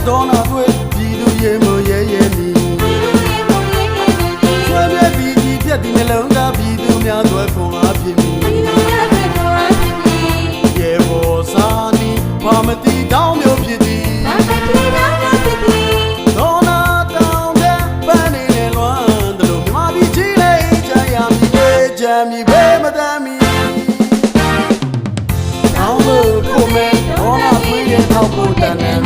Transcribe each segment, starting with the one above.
တော်နာတွေ့ပြည်သူရေမရဲရဲမီဆွဲပြဲပြည်ကြီးပြက်ဒီနှလုံးသားပြည်သူများသွဲခွန်အားဖြစ်မီရေဘောစာနီဘာမတိတောင်းမျိုးဖြစ်သည်တော်နာတောင်းတဲ့ပန်းနေနဲ့လွမ်းတယ်လို့မြမပြည်ကြီးလေးကြရမီကြံမီဘဲမတမ်းမီတောင်းလို့ကိုမဲတော်နာတွေ့တဲ့ထောက်ဖို့တန်တယ်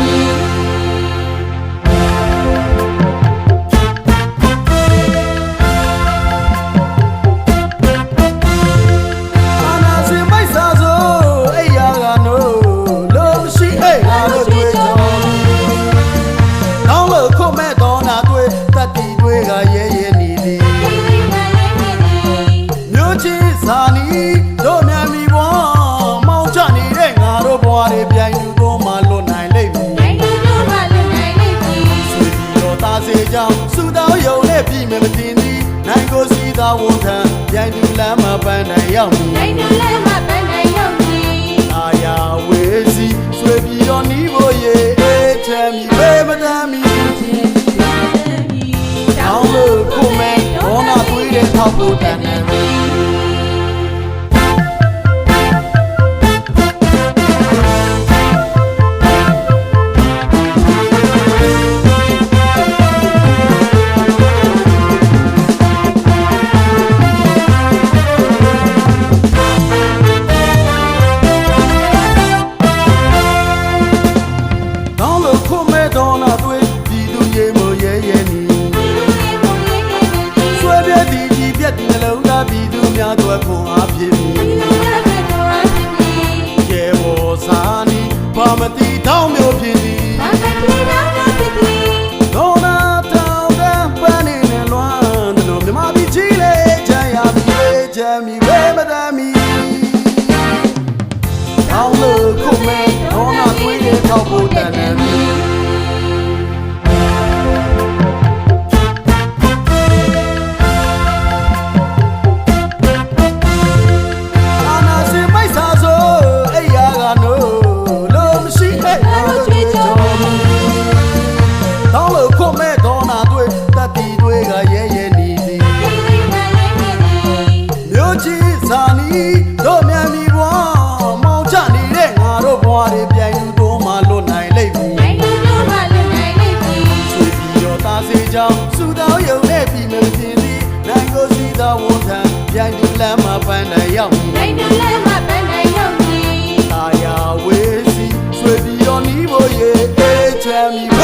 တို့မြန်မီဘွားမောင်းချနေတဲ့ငါတို့ဘွားတွေပြိုင်လူတို့မှလွတ်နိုင်လိမ့်မည်ပြိုင်လူတို့မှလွတ်နိုင်လိမ့်မည်ဆွေပြီးတော့သားစေကြောင်းစူတောင်းယုံနဲ့ပြည်မယ်မတင်သည်နိုင်ကိုစီသာဝန်ထမ်းပြိုင်လူလမ်းမှာပန်းနိုင်ရောက်မည်ပြိုင်လူလမ်းမှာပန်းနိုင်ရောက်မည်အာယာဝေးစီဆွေပြီးတော့နီးဖို့ရေအေးချမ်းမီဘေးမတမ်းမီတောင်းလို့ခုမဲဒေါနာတွေးတဲ့ထောက်ဖို့တန်တယ်တော်နာတွေ့ပြည်သူရေမရဲရဲနီဆွဲပြဲဒီကြီးပြက်ဒီနှလုံးသားပြည်သူများသွဲခွန်အားဖြစ်မီရေဘောစာနီဘာမတိတောင်းမျိုးဖြစ်သည်တော်နာတောင်းတဲ့ပန်းနေနဲ့လွမ်းတယ်လို့မြမပြည်ကြီးလေးကြံရမီကြံမီဘဲမတမ်းမီတောင်းလို့ခုမဲတော်နာတွေ့တဲ့ထောက်ဖို့တန်တယ်တို့မြန်မီဘွားမောင်းချနေတဲ့ငါတို့ဘွားတွေပြိုင်လူတို့မှလွတ်နိုင်လိမ့်မည်ပြိုင်လူတို့မှလွတ်နိုင်လိမ့်မည်ဆွေပြီးတော့သားစေကြောင်းစူတောင်းယုံနဲ့ပြည်မယ်တင်သည်နိုင်ကိုစီသာဝန်ထမ်းပြိုင်လူလမ်းမှာပန်းနိုင်ရောက်မည်ပြိုင်လူလမ်းမှာပန်းနိုင်ရောက်မည်အာယာဝေးစီဆွေပြီးတော့နီးဖို့ရေအေးချမ်းမီ